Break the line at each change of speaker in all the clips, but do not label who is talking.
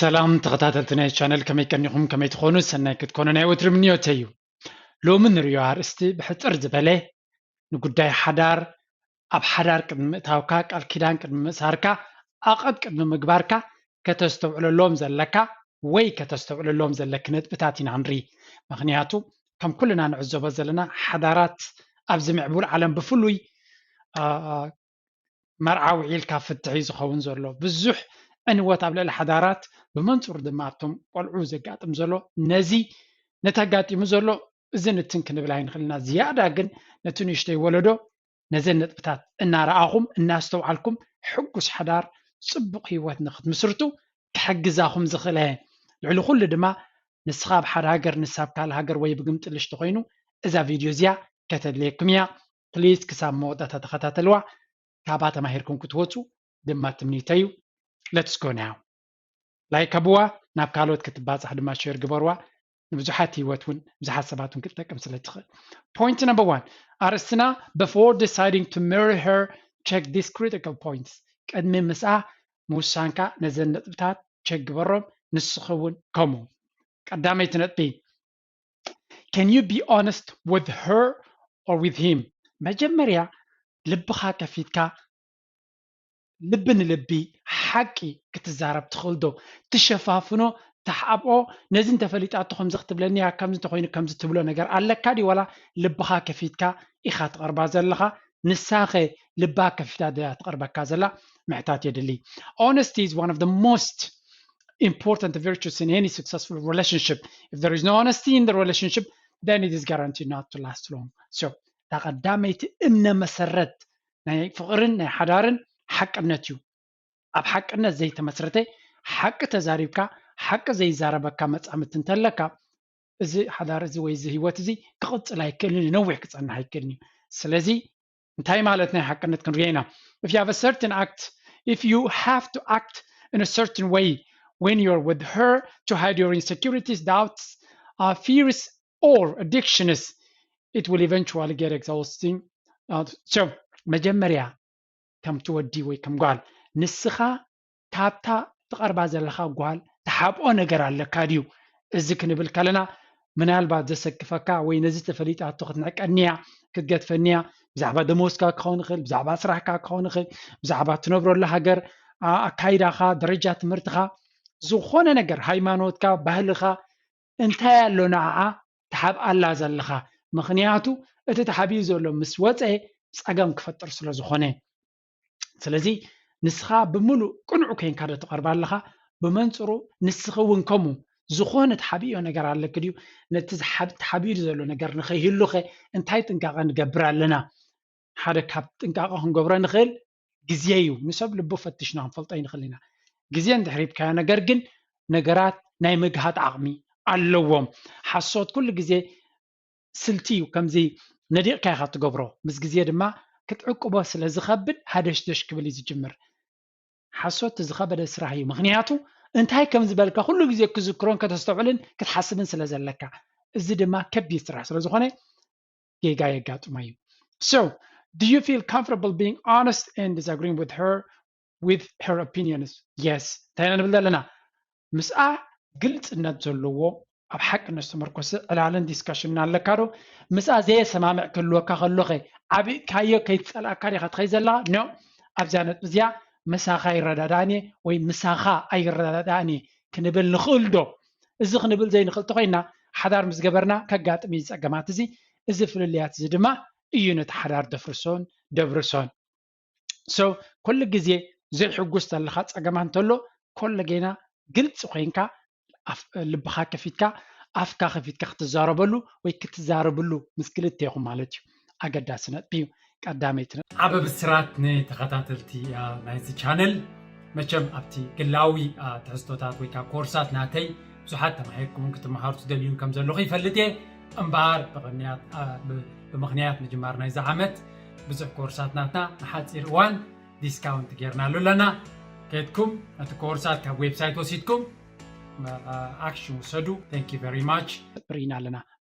سلام تغتاتلتنا الشانل كما يكنيكم كما تكونوا سنة كتكونوا نايوت رمنيو تيو لو من ريو عرستي بحتر زبالة نقداي حدار أب حدار كدم تاوكاك الكيدان كدم مساركا أقد كدم مقباركا كتستوعل اللوم زلكا وي كتستوعل اللوم زلكنت بتاتين عنري مغنياتو كم كلنا نعزو بزلنا حدارات أبزم عبور عالم بفلوي مرعاو عيل كافت تعيز خون زلو بزح أنوات أبل الحضارات بمنصور دماتهم قلعو زقاتم زلو نزي نتاقاتي مزلو إذن التنكن بلاين خلنا زيادة قن نتونيشتي ولدو نزل نتبتات إنا رأاهم الناس توعالكم حقوس حدار صبق هيوات نخد مسرتو كحقزاهم زخلين لعلو كل دما نسخاب حد هاجر نساب كال هاجر ويبقمت اللي اشتغينو إذا فيديو زيا كتب ليكم يا بليز كسام موضة تتخطات الوا كاباتا ماهيركم كتوتو دما تمنيتيو let's go now لايك أبوا ناب كالوت كتبات أحد ما شير قبروا بزحات هيوتون بزحات سباتون كتلك أمثلة تخل point number one أرسنا before deciding to marry her check these critical points قدمي مساء موسانكا نزل نتبتات check قبرهم نسخون كمو قدامي تنتبي can you be honest with her or with him مجمريا لبخا كفيتكا لبن لبي حقي كتزارب تخلدو تشفافنو تحابو نزين تفليطاتكم زختبلني كم تخوين كم تبلو نجر على كادي ولا لبخا كفيتكا إخات قربا زلخا نساخي لبا كفيتا ديات قربا كازلا معتات يدلي honesty is one of the most important virtues in any successful relationship if there is no honesty in the relationship then it is guaranteed not to last long so تقدمت إمنا مسرت ناي فقرن ناي حدارن حقነት እዩ ኣብ ሓቅነት ዘይተመስረተ ሓቂ ተዛሪብካ ሓቂ ዘይዛረበካ መፃምት እንተለካ እዚ ሓዳር እዚ ወይ እዚ ህይወት እዚ ክቅፅል ኣይክእልን ነዊሕ ክፀንሕ ኣይክእልን እዩ ስለዚ እንታይ ማለት ናይ ሓቅነት ክንሪኦ ኢና if you have a certain act if you have to act in a certain way when you're with her to hide your insecurities doubts fears or addictions it will eventually get exhausting so መጀመርያ كم تودي وي كم قال نسخة كابتا تقربا زلخا قال تحابو نقر على كاديو إذا كنبل كلنا من البعض زسك فكا وين نزيت فليت أعتقد نعك أنيا كتجت فنيا بزعبا دموسكا كون خل بزعبا سرحكا كون خل بزعبا تنبرو لهجر أكايدا خا درجات مرتخا زخون نقر هايمانوت كا بهلخا انتهى لنا تحاب الله زلخا مخنياتو اتتحابيزو لو مسوات سأقام كفتر سلو زخونه ስለዚህ ንስኻ ብምሉእ ቅንዑ ኮይንካ ዶ ተቐርባ ኣለኻ ብመንፅሩ ንስኻ እውን ከምኡ ዝኾነ ተሓቢኦ ነገር ኣለክ ድዩ ነቲ ተሓቢሩ ዘሎ ነገር ንኸይህሉኸ እንታይ ጥንቃቐ ንገብር ኣለና ሓደ ካብ ጥንቃቐ ክንገብሮ ንኽእል ግዜ እዩ ንሰብ ልቡ ፈቲሽና ክንፈልጦ ይንኽእል ኢና ግዜ እንድሕሪብካዮ ነገር ግን ነገራት ናይ ምግሃት ዓቕሚ ኣለዎም ሓሶት ኩሉ ግዜ ስልቲ እዩ ከምዚ ነዲቕካ ኢኻ ትገብሮ ምስ ግዜ ድማ كتعقبه سلا زخبد هادش دش كبلي زجمر حسوت زخبد اسراهي مغنياتو انت هاي كم زبالك كل جزء كذكرون كتستوعلن كتحسبن سلا زلكا ازي دما كبي سرا سلا زخونه جيجا يقاط مايو so do you feel comfortable being honest and disagreeing with her opinions yes تاينا نبدا لنا مسأ قلت ان تزلوو ኣብ ሓቂ ነስተመርኮስ ዕላለን ዲስካሽን ኣለካዶ ምስኣ ዘየ ሰማምዕ ክህልወካ ከሎኸ ዓብእ ካዮ ከይትፀላእካ ዲኻ ትኸይ ዘላ ኖ ኣብዛ ነጥብ እዚኣ መሳኻ ይረዳዳእኒ ወይ ምሳኻ ኣይረዳዳእኒ ክንብል ንኽእል ዶ እዚ ክንብል ዘይንኽእል ተኾይና ሓዳር ምስ ገበርና ከጋጥም እዩ ፀገማት እዚ እዚ ፍልልያት እዚ ድማ እዩ ነቲ ሓዳር ደፍርሶን ደብርሶን ሶ ኩሉ ግዜ ዘይሕጉስ ተለኻ ፀገማት እንተሎ ኩሉ ጌና ግልፂ ኮይንካ ልብኻ ከፊትካ ኣፍካ ከፊትካ ክትዛረበሉ ወይ ክትዛረብሉ ምስ ክልተይኹም ማለት እዩ ኣገዳሲ ነጥቢ እዩ ቀዳመይቲ ዓበ ብስራት ንተኸታተልቲ ናይዚ ቻነል መቸም ኣብቲ ግላዊ ትሕዝቶታት ወይ ከዓ ኮርሳት ናተይ ብዙሓት ተማሂርኩም ክትመሃሩ ትደልዩን ከም ዘለኹ ይፈልጥ እየ እምበኣር ብምኽንያት ምጅማር ናይዚ ዓመት ብዙሕ ኮርሳት ናትና ንሓፂር እዋን ዲስካውንት ጌርናሉ ኣለና ከድኩም እቲ ኮርሳት ካብ ዌብሳይት ወሲድኩም action sadu thank you very much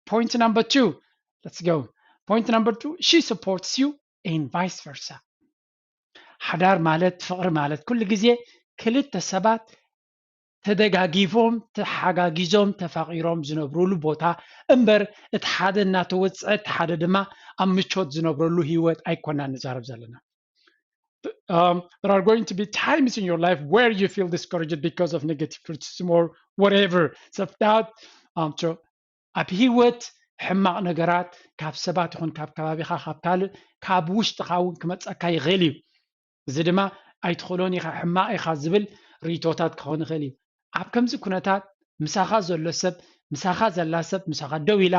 point number 2 let's go point number 2 she supports you and vice versa حدار مالت فقر مالت كل جزء كلت سبات ተደጋጊፎም ተሓጋጊዞም ተፋቂሮም ዝነብሩሉ ቦታ እምበር እቲ ሓደ እናተወፅዐ እቲ ሓደ ድማ ኣብ ምቾት ዝነብረሉ ህይወት ኣይኮናን ንዛረብ ዘለና there are going to be times in your life where you feel discouraged because of negative criticism or whatever self-doubt so ኣብ ህይወት ሕማቕ ነገራት ካብ ሰባት ይኹን ካብ ከባቢኻ ካብ ካልእ ካብ ውሽጥኻ እውን ክመፀካ ይኽእል እዩ እዚ ድማ ኣይትኽእሎን ኢኻ ሕማቕ ኢኻ ዝብል ሪቶታት ክኸውን ይኽእል እዩ ኣብ ከምዚ ኩነታት ምሳኻ ዘሎ ሰብ ምሳኻ ዘላ ሰብ ምሳኻ ደው ኢላ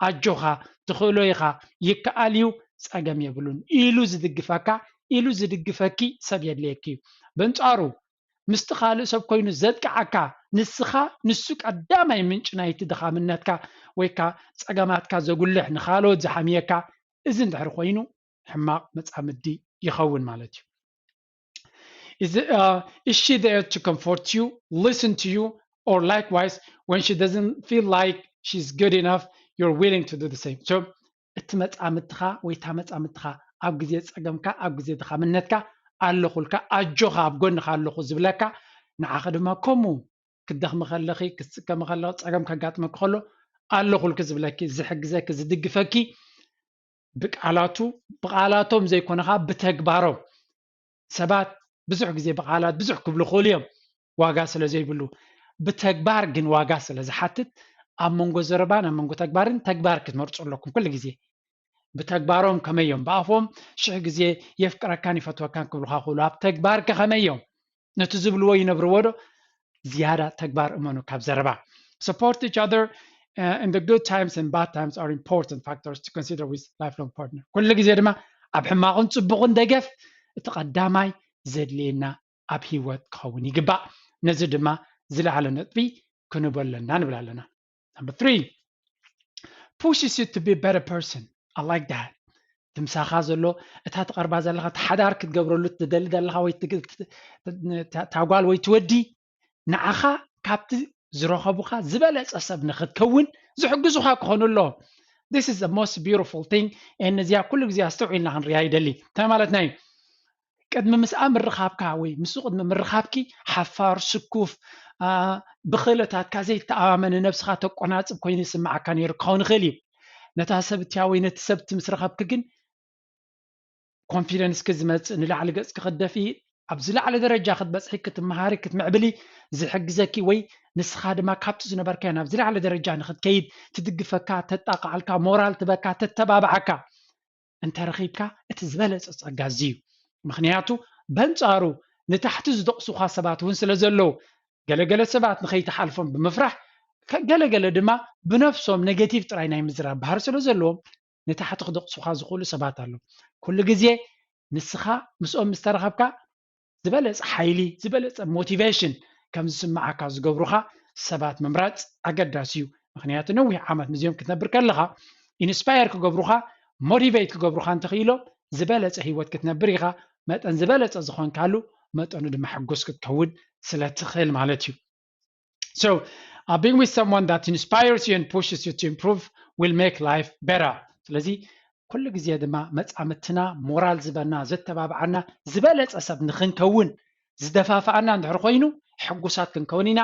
ኣጆኻ ትኽእሎ ኢኻ ይከኣል እዩ ፀገም የብሉን ኢሉ ዝድግፈካ ኢሉ ዝድግፈኪ ሰብ የድልየኪ እዩ በንጻሩ ምስቲ ካልእ ሰብ ኮይኑ ዘጥቅዓካ ንስኻ ንሱ ቀዳማይ ምንጭ ናይቲ ድኻምነትካ ወይ ከዓ ፀገማትካ ዘጉልሕ ንኻልኦት ዝሓምየካ እዚ እንድሕር ኮይኑ ሕማቕ መፃምዲ ይኸውን ማለት እዩ is she there to comfort you listen to you or likewise when she doesn't feel like she's good enough you're willing to do the same so እቲ መፃምድኻ ወይ እታ መፃምድኻ ኣብ ግዜ ፀገምካ ኣብ ግዜ ድኻምነትካ ኣለኹልካ ኣጆኻ ኣብ ጎንኻ ኣለኹ ዝብለካ ንዓኸ ድማ ከምኡ ክደኽሚ ከለኺ ክትስከሚ ከለኺ ፀገም ከጋጥመካ ከሎ ኣለኹልክ ዝብለኪ ዝሕግዘኪ ዝድግፈኪ ብቃላቶም ዘይኮነኻ ብተግባሮም ሰባት ብዙሕ ግዜ ብቃላት ብዙሕ ክብሉ ክእሉ እዮም ዋጋ ስለ ዘይብሉ ብተግባር ግን ዋጋ ስለ ዝሓትት ኣብ መንጎ ዘረባን ኣብ መንጎ ተግባርን ተግባር ክትመርፁ ኣለኩም ኩሉ ግዜ ብተግባሮም ከመዮም ብኣፎም ሽሕ ግዜ የፍቅረካን ይፈትወካን ክብሉካ ክእሉ ኣብ ተግባር ከመዮም ነቲ ዝብልዎ ይነብርዎ ዶ ዝያዳ ተግባር እመኑ ካብ ዘረባ support each other in the good times and bad times are important factors to consider with lifelong partner ኩሉ ግዜ ድማ ኣብ ሕማቕን ፅቡቕን ደገፍ እቲ ቀዳማይ ዘድልየና ኣብ ሂወት ክኸውን ይግባእ ነዚ ድማ ዝለዓለ ነጥቢ ክንበለና ንብል ኣለና number 3 pushes you to be a better person I like that ትምሳኻ ዘሎ እታ ተቐርባ ዘለኻ ተሓዳር ክትገብረሉ ትደሊ ዘለኻ ወይ ታጓል ወይ ትወዲ ንዓኻ ካብቲ ዝረኸቡኻ ዝበለፀ ሰብ ንኽትከውን ዝሕግዙኻ ክኾኑ ኣለዎም this is the most beautiful thing እነዚኣ ኩሉ ግዜ ኣስተውዒልና ክንሪኣ ይደሊ እንታይ ማለት ናይ ቅድሚ ምስኣ ምርኻብካ ወይ ምስኡ ቅድሚ ምርኻብኪ ሓፋር ስኩፍ ብኽእለታትካ ዘይተኣማመነ ነብስኻ ተቆናፅብ ኮይኑ ይስማዓካ ነይሩ ክኸውን ይኽእል እዩ ነታ ሰብትያ ወይ ነቲ ሰብቲ ምስ ረኸብክ ግን ኮንፊደንስ ክዝመፅእ ንላዕሊ ገፅ ክኽደፊ ኣብ ዝላዕለ ደረጃ ክትበፅሒ ክትመሃሪ ክትምዕብሊ ዝሕግዘኪ ወይ ንስኻ ድማ ካብቲ ዝነበርካ ናብ ዝላዕለ ደረጃ ንኽትከይድ ትድግፈካ ተጣቃዓልካ ሞራል ትበካ ተተባብዓካ እንተረኺብካ እቲ ዝበለፀ ፀጋ እዩ ምክንያቱ በንጻሩ ንታሕቲ ዝደቕሱኻ ሰባት እውን ስለ ዘለዉ ገለገለ ሰባት ንኸይተሓልፎም ብምፍራሕ ገለገለ ድማ ብነፍሶም ኔጌቲቭ ጥራይ ናይ ምዝራብ ባህሪ ስለ ዘለዎም ንታሕቲ ክደቕሱኻ ዝኽእሉ ሰባት ኣሎ ኩሉ ግዜ ንስኻ ምስኦም ምስተረኸብካ ዝበለፀ ሓይሊ ዝበለፀ ሞቲቬሽን ከም ዝስማዓካ ዝገብሩኻ ሰባት ምምራፅ ኣገዳሲ እዩ ምክንያቱ ነዊሕ ዓመት ንዚኦም ክትነብር ከለኻ ኢንስፓየር ክገብሩኻ ሞቲቬት ክገብሩኻ እንተኽኢሎም ዝበለፀ ሂወት ክትነብር ኢኻ መጠን ዝበለፀ ዝኾንካሉ መጠኑ ድማ ሕጉስ ክትከውን ስለ ትኽእል ማለት እዩ so being with someone that inspires you and pushes you to improve will make life better ስለዚ ኩሉ ግዜ ድማ መፃምትና ሞራል ዝበና ዘተባብዓና ዝበለፀ ሰብ ንኽንከውን ዝደፋፍዓና እንድሕር ኮይኑ ሕጉሳት ክንከውን ኢና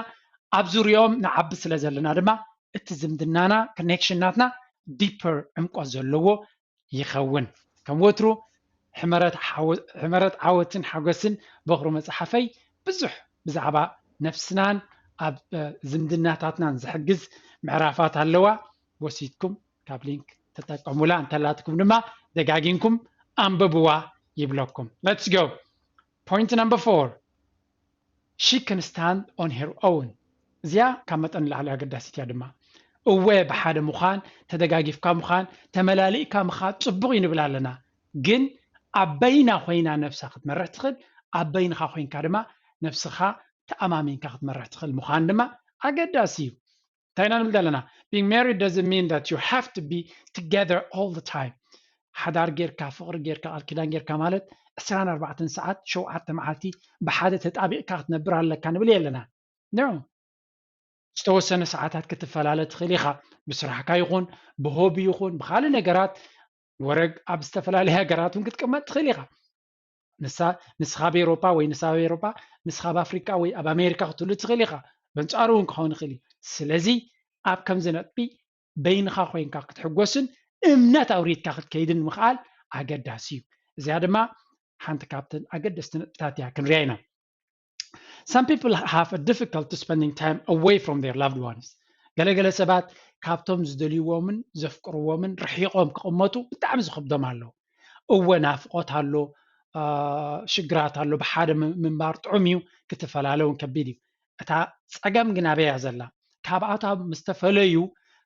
ኣብ ዙርዮም ንዓቢ ስለ ዘለና ድማ እቲ ዝምድናና ኮኔክሽናትና ዲፐር ዕምቆት ዘለዎ ይኸውን ከም ወትሩ ሕመረት ዓወትን ሓጎስን በኽሩ መፅሓፈይ ብዙሕ ብዛዕባ ነፍስናን ኣብ ዝምድናታትናን ዝሕግዝ ምዕራፋት ኣለዋ ወሲድኩም ካብ ሊንክ ተጠቀሙላ እንተላትኩም ድማ ደጋጊንኩም አንብብዋ ይብለኩም let's go point number 4 she can stand on her own እዚኣ ካብ መጠን ላዕሊ ኣገዳሲት እያ ድማ እወ ብሓደ ምዃን ተደጋጊፍካ ምዃን ተመላሊእካ ምዃን ፅቡቕ ይንብል ኣለና ግን ኣብ በይና ኮይና ነፍሳ ክትመርሕ ትኽእል ኣብ በይንኻ ኮይንካ ድማ ነፍስኻ ተኣማሚንካ ክትመርሕ ትኽእል ምዃን ድማ ኣገዳሲ እዩ ታይና ንብል ዘለና being married doesn't mean that you have to be together all the time ሓዳር ጌርካ ፍቕሪ ጌርካ ቃል ኪዳን ጌርካ ማለት 24 ሰዓት 7 መዓልቲ ብሓደ ተጣቢቕካ ክትነብር ኣለካ ንብል የለና no ዝተወሰነ ሰዓታት ክትፈላለ ትኽእል ኢኻ ብስራሕካ ይኹን ብሆቢ ይኹን ብካልእ ነገራት ወረግ ኣብ ዝተፈላለየ ሃገራት እውን ክትቅመጥ ትኽእል ኢኻ ንስኻ ብኤሮፓ ወይ ንሳ ብኤሮፓ ንስኻ ብኣፍሪካ ወይ ኣብ ኣሜሪካ ክትህሉ ትኽእል ኢኻ بنصارون كون خلي سلازي أب كم زنطبي بين خاخوين كاكت حجوسن إمنات أوريد كاكت كيدن مخال أجد داسيو زيادة ما حنت كابتن أجد استنتاتيا كن رينا. Some people have a difficulty spending time away from their loved ones. ገለገለ ሰባት ካብቶም ዝደልይዎምን ዘፍቅርዎምን ርሒቆም ክቕመጡ ብጣዕሚ ዝኽብዶም ኣለዉ እወ ናፍቆት ኣሎ ሽግራት ኣሎ ብሓደ ምንባር ጥዑም እዩ ክትፈላለውን ከቢድ እዩ እታ ፀገም ግን ኣበያ ዘላ ካብኣቶም ምስ ተፈለዩ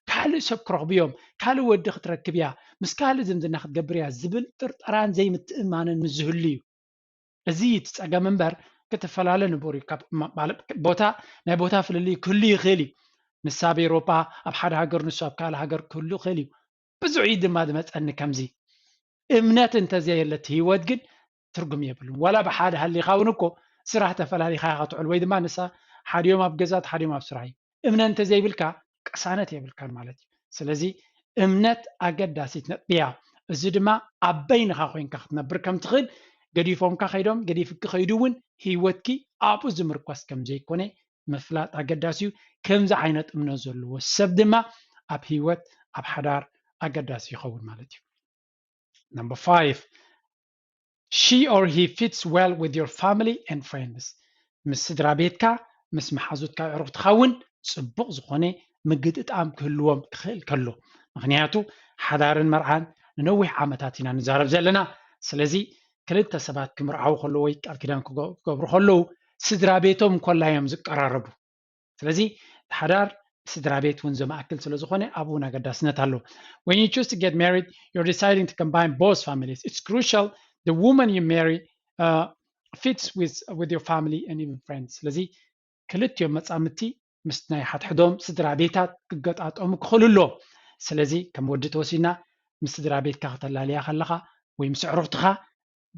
ካልእ ሰብ ክረኽቡ እዮም ካልእ ወዲ ክትረክብ እያ ምስ ካልእ ዝምድና ክትገብር እያ ዝብል ጥርጠራን ዘይምትእማንን ምዝህሉ እዩ እዚ እቲ ፀገም እምበር ክትፈላለ ንበሩ ቦታ ናይ ቦታ ፍልልይ ክህሉ ይኽእል እዩ ንሳ ብኤሮጳ ኣብ ሓደ ሃገር ንሱ ኣብ ካልእ ሃገር ክህሉ ይኽእል እዩ ብዙሕ ድማ ዝመፀኒ ከምዚ እምነት እንተዘየለት ሂወት ግን ትርጉም የብሉን ወላ ብሓደ ሃሊኻ እውን እኮ ስራሕ ተፈላሊኻ ክትውዕል ወይ ድማ ንሳ ሓዲዮም ኣብ ገዛት ሓዲዮም ኣብ ስራሕ እዩ እምነት እንተዘይብልካ ቅሳነት የብልካን ማለት እዩ ስለዚ እምነት ኣገዳሲት ነጥብያ እዚ ድማ ኣብ በይንኻ ኮይንካ ክትነብር ከም ትኽእል ገዲፎምካ ከይዶም ገዲፍክ ከይዱ እውን ሂወትኪ ኣብኡ ዝምርኮስ ከም ዘይኮነ ምፍላጥ ኣገዳሲ እዩ ከምዚ ዓይነት እምነት ዘለዎ ሰብ ድማ ኣብ ሂወት ኣብ ሓዳር ኣገዳሲ ይኸውን ማለት እዩ Number 5 she or he fits well with your family and friends ምስ ስድራ ቤትካ ምስ መሓዙትካ ዕሩኽ ትኸውን ፅቡቕ ዝኾነ ምግጥጣም ክህልዎም ክኽእል ከሎ ምክንያቱ ሓዳርን መርዓን ንነዊሕ ዓመታት ኢና ንዛረብ ዘለና ስለዚ ክልተ ሰባት ክምርዓው ከለዉ ወይ ቃል ኪዳን ክገብሩ ከለዉ ስድራ ቤቶም ኮላዮም ዝቀራረቡ ስለዚ ሓዳር ስድራ ቤት እውን ዘማእክል ስለ ዝኾነ ኣብኡ ኣገዳስነት ኣሎ when you choose to get married you're deciding to combine both families it's crucial the woman you marry fits with your family and even friends ስለዚ ክልቲኦም መፃምድቲ ምስ ናይ ሓድሕዶም ስድራ ቤታት ክገጣጠሙ ክኽእሉ ኣለዎም ስለዚ ከም ወዲ ተወሲድና ምስ ስድራ ቤትካ ከተላልያ ከለኻ ወይ ምስ ዕሩኽትኻ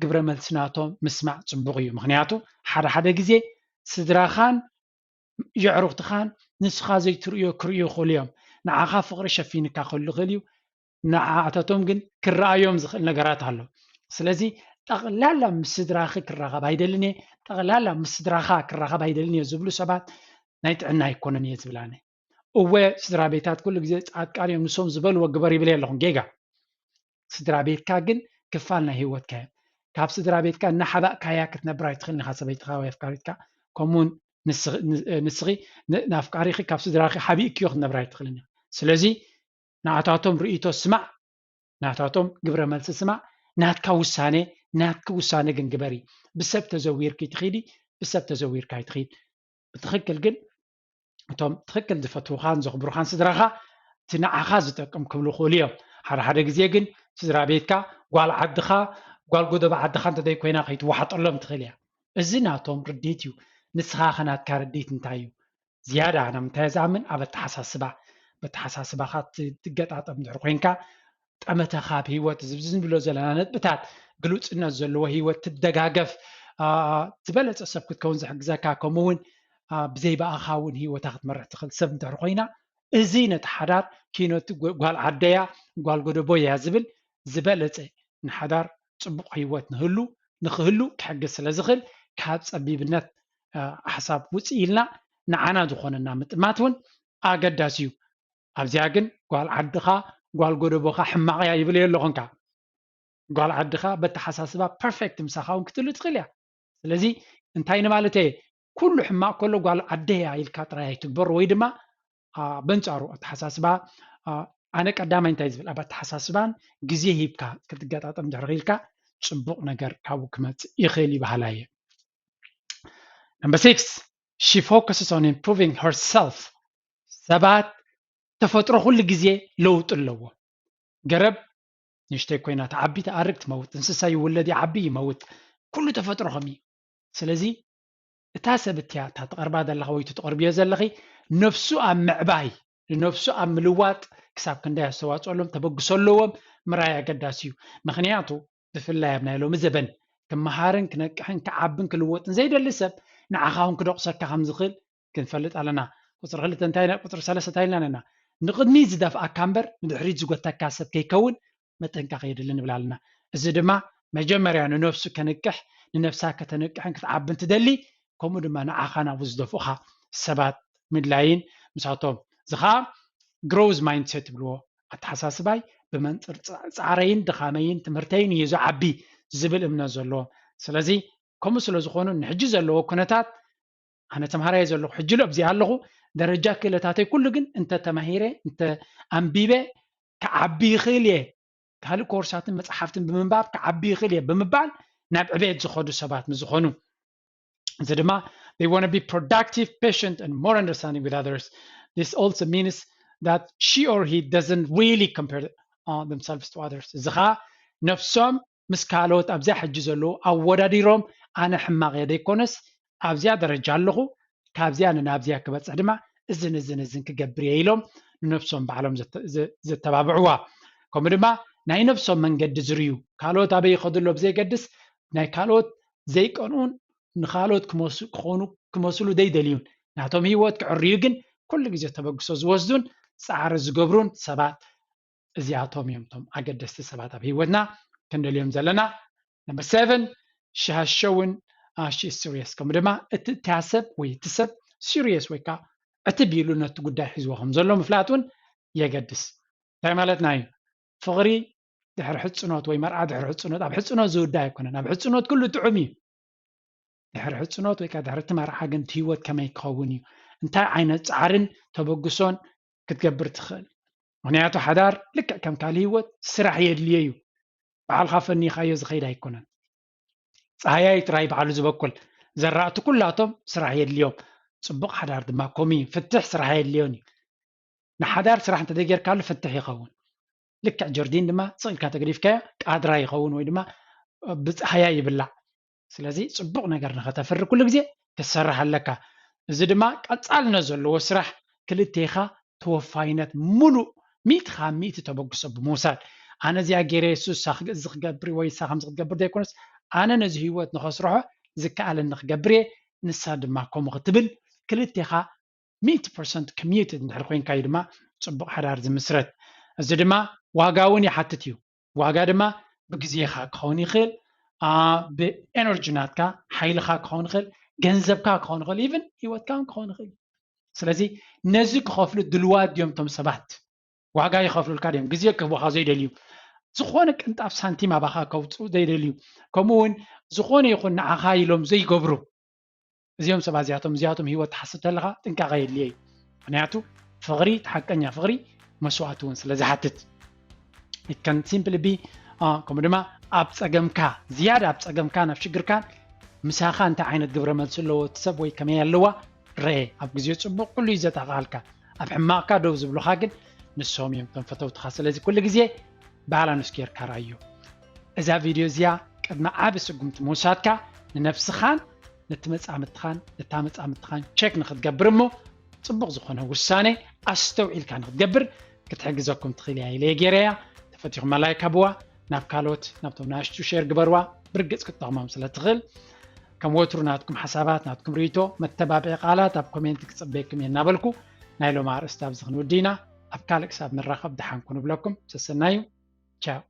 ግብረ መልስናቶም ምስማዕ ፅቡቕ እዩ ምክንያቱ ሓደ ሓደ ግዜ ስድራኻን የዕሩኽትኻን ንስኻ ዘይትርእዮ ክርእዩ ይኽእሉ እዮም ንዓኻ ፍቕሪ ሸፊንካ ክህሉ ይኽእል እዩ ንዓኣታቶም ግን ክረኣዮም ዝኽእል ነገራት ኣሎ ስለዚ ጠቕላላ ምስ ስድራኺ ክራኸብ ኣይደልን እየ ጠቕላላ ምስ ስድራኻ ክራኸብ ኣይደልን እየ ዝብሉ ሰባት ናይ ጥዕና ኢኮኖሚ እየ ዝብላኒ እወ ስድራ ቤታት ኩሉ ግዜ ፃድቃን እዮም ንሶም ዝበልዎ ግበር ይብል ኣለኹም ጌጋ ስድራ ቤትካ ግን ክፋል ናይ ሂወትካ እዮም ካብ ስድራ ቤትካ እናሓባእካያ ክትነብር ኣይትኽእልን ኢኻ ሰበይትኻ ወይ ኣፍቃሪትካ ከምኡውን ንስኺ ንኣፍቃሪኺ ካብ ስድራኺ ሓቢእክዮ ክትነብር ኣይትኽእልን ኢኻ ስለዚ ንኣታቶም ርእይቶ ስማዕ ናታቶም ግብረ መልሲ ስማዕ ናትካ ውሳነ ግን ግበሪ ብሰብ ተዘዊርኪ ትኺዲ ብሰብ ተዘዊርካ ይትኺድ ብትኽክል ግን እቶም ትኽክል ዝፈትውኻን ዘኽብሩኻን ስድራኻ እቲ ንዓኻ ዝጠቅም ክብሉ ይኽእሉ እዮም ሓደ ግዜ ግን ስድራ ቤትካ ጓል ዓድኻ ጓል ጎደባ ዓድኻ እንተደይ ኮይና ከይትዋሓጠሎም ትኽእል እያ እዚ ናቶም ርዲት እዩ ንስኻ ኸናትካ ርዲት እንታይ እዩ ዝያዳ ናምንታይ ዝኣምን ኣብ ኣተሓሳስባኻ ትገጣጠም ድሕሪ ኮይንካ ጠመተኻ ብሂወት ዝብሎ ዘለና ነጥብታት ግሉፅነት ዘለዎ ሂወት ትደጋገፍ ዝበለፀ ሰብ ክትከውን ዝሕግዘካ ከምኡውን ብዘይበኣኻ እውን ሂወታ ክትመርሕ ትኽእል ሰብ እንድሕሪ ኮይና እዚ ነቲ ሓዳር ኪኖቲ ጓል ዓደያ ጓል ጎደቦያ ዝብል ዝበለፀ ንሓዳር ፅቡቕ ሂወት ንክህሉ ክሕግዝ ስለ ዝኽእል ካብ ፀቢብነት ሓሳብ ውፅእ ኢልና ንዓና ዝኾነና ምጥማት እውን ኣገዳሲ እዩ ኣብዚኣ ግን ጓል ዓድኻ ጓል ጎደቦኻ ሕማቕ እያ ይብል የለኹንካ ጓል ዓድኻ በተሓሳስባ ፐርፌክት ምሳኻ እውን ክትህሉ ትኽእል እያ ስለዚ እንታይ ንማለት እየ ኩሉ ሕማቕ ከሎ ጓል ዓደያ ኢልካ ጥራይ ኣይትግበሮ ወይ ድማ በንፃሩ ኣተሓሳስባ ኣነ ቀዳማይ እንታይ ዝብል ኣብ ኣተሓሳስባን ግዜ ሂብካ ክትገጣጠም ድሕሪ ኢልካ ፅቡቕ ነገር ካብኡ ክመፅእ ይኽእል ይበሃላ እየ Number 6 she focuses on improving herself ሰባት ተፈጥሮ ኩሉ ግዜ ለውጥ ኣለዎ ገረብ ንሽተይ ኮይና ተዓቢ ተኣርግ ትመውት እንስሳ ይውለድ ይዓቢ ይመውት ኩሉ ተፈጥሮ ከምእዩ ስለዚ እታ ሰብእትያ እታ ተቐርባ ዘለኻ ወይ ትቐርብዮ ዘለኺ ነፍሱ ኣብ ምዕባይ ነፍሱ ኣብ ምልዋጥ ክሳብ ክንደይ ኣስተዋፅኦ ኣለዎም ተበግሶ ኣለዎም ምርኣይ ኣገዳሲ እዩ ምክንያቱ ብፍላይ ኣብ ናይ ሎሚ ዘበን ክመሃርን ክነቅሕን ክዓብን ክልወጥን ዘይደሊ ሰብ ንዓኻ እውን ክደቑሰካ ከም ዝኽእል ክንፈልጥ ኣለና ቁፅሪ 2 እንታይ ቁፅሪ 3 እንታይ ኢልና ኣለና ንቅድሚ ዝደፍኣካ እምበር ንድሕሪት ዝጎተካ ሰብ ከይከውን መጠንቀቂ የድልን ንብል ኣለና እዚ ድማ መጀመርያ ንነፍሱ ከንቅሕ ንነፍሳ ከተነቅሕን ክትዓብን ትደሊ ከምኡ ድማ ንዓኻ ናብኡ ዝደፍኡኻ ሰባት مدلاين مساتهم زخا growth mindset بلو أتحساسباي بمنطر صعرين دخامين تمرتين يزو عبي زبل امنا زلو سلازي كم سلازخونو نحجز اللو كنتات أنا تمهاري زلو حجلو بزي هاللغو درجة كيلتاتي كل جن أنت تمهيري أنت أمبيبه كعبي خيليه كهالو كورساتن مصحفتن بمنباب كعبي خيليه بمبال ناب عبيد زخودو سبات مزخونو زدما they want to be productive, patient, and more understanding with others. This also means that she or he doesn't really compare themselves to others. زخا نفسهم مسكالوت أبزا حجزلو أو وداديروم أنا حماق يدي كونس أبزا درجة اللغو كابزا أنا أبزا كبت أدما إزن كجبري إلهم نفسهم بعلم زت تبابعوا كم دما ناي نفسهم من قد زريو كالوت أبي يخدلو بزي قدس ناي كالوت زي قانون نخالوت كموسلو دي دليون نعطهم هيوت كعريقن كل جزء تبقسو زوزدون سعر زقبرون سبات زياتهم يومتهم أقدست سبات أبي ودنا كن اليوم زلنا number 7 she has shown she's serious كم دما اتتاسب ويتسب serious ويكا اتبيلو نتقدا حزوهم زلو مفلاتون يقدس تاي مالتنا فغري دحر حصنوت وي مرعى دحر حصنوت اب حصنوت زودا يكون اب حصنوت كله تعمي دحر حصنوت وي كا دحر تمرعى جن تيوت كما يكوني انت عينت صعرن تبغسون كتجبر تخل معناته حدار لك كم كاليوت سرح يدليو بعل خافني خايز خير يكونن صحياي تراي بعل زبكل زرعت كلاتهم سرح يدليو صبق حدار دما كومي فتح سرح يدليوني نحدار سرح انت دير قال فتح يخون لك جردين دما صيل كاتغريف كا قادرا يخون وي دما بصحيا يبلع سلازي صبق ነገር نختفر كل ግዜ تسرح لك እዚ ድማ ቀጻልና ዘለዎ ስራሕ ክልቴኻ ተወፋይነት ሙሉእ ሚትኻ ሚት ተበግሶ ብምውሳድ ኣነ እዚኣ ገይረ ሱስ እዚ ክገብር ወይ ሳ ከምዚ ክትገብር ዘይኮነስ ኣነ ነዚ ህይወት ንኸስርሖ ዝከኣለኒ ክገብር እየ ንሳ ድማ ከምኡ ክትብል ክልቴኻ 100% ኮሚትድ እንድሕር ኮንካ ድማ ፅቡቅ ሓዳር ዝምስረት እዚ ድማ ዋጋ እውን ይሓትት እዩ ዋጋ ድማ ብግዜኻ ክኸውን ይኽእል ብኤነርጂ ናትካ ሓይልኻ ክኸውን ይኽእል ገንዘብካ ክኸውን ይኽእል ኢቭን ህይወትካ ክኸውን ይኽእል ስለዚ ነዚ ክኸፍሉ ድልዋት ድዮም ቶም ሰባት ዋጋ ይኸፍሉልካ ድዮም ግዜ ክህቡኻ ዘይደልዩ ዝኾነ ቅንጣፍ ሳንቲም ኣባኻ ከውፅኡ ዘይደልዩ ከምኡውን ዝኾነ ይኹን ንዓኻ ኢሎም ዘይገብሩ እዚኦም ሰባት እዚኣቶም ህይወት ትሓስብ ተለኻ ጥንቃቐ የድልየ እዩ ምክንያቱ ፍቕሪ ተሓቀኛ ፍቕሪ መስዋዕቲ እውን ስለ ዝሓትት it can simply be ከምኡ ድማ ኣብ ፀገምካ ዝያዳ ኣብ ፀገምካ ናብ ሽግርካን ምሳኻ እንታይ ዓይነት ግብረ መልሲ ኣለዎ ትሰብ ወይ ከመይ ኣለዋ ረአ ኣብ ግዜ ፅቡቅ ኩሉ ይዘጣቓልካ ኣብ ሕማቕካ ደው ዝብሉኻ ግን ንሶም እዮም ቶም ፈተውትኻ ስለዚ ኩሉ ግዜ ባላንስ ጌርካ ራእዩ እዛ ቪድዮ እዚኣ ቅድሚ ዓብ ስጉምቲ ምውሳድካ ንነፍስኻን ነታመፃምትኻን ቼክ ንክትገብር እሞ ፅቡቅ ዝኾነ ውሳኔ ኣስተውዒልካ ንክትገብር ክትሕግዘኩም ትኽእል እያ ኢለ ገይረያ ተፈቲኹም ላይክ ኣብዋ ናብ ካልኦት ናብቶም ናሽቱ ሼር ግበርዋ ብርግፅ ክትጠቕሞም ስለ ትኽእል كم وتر ناتكم حسابات ناتكم ريتو متبابع قالات اب كومنت كتصبيكم ينابلكو نايلو مار استاذ زخنو دينا اب كالك ساب من راخب دحانكم بلكم تسنايو تشاو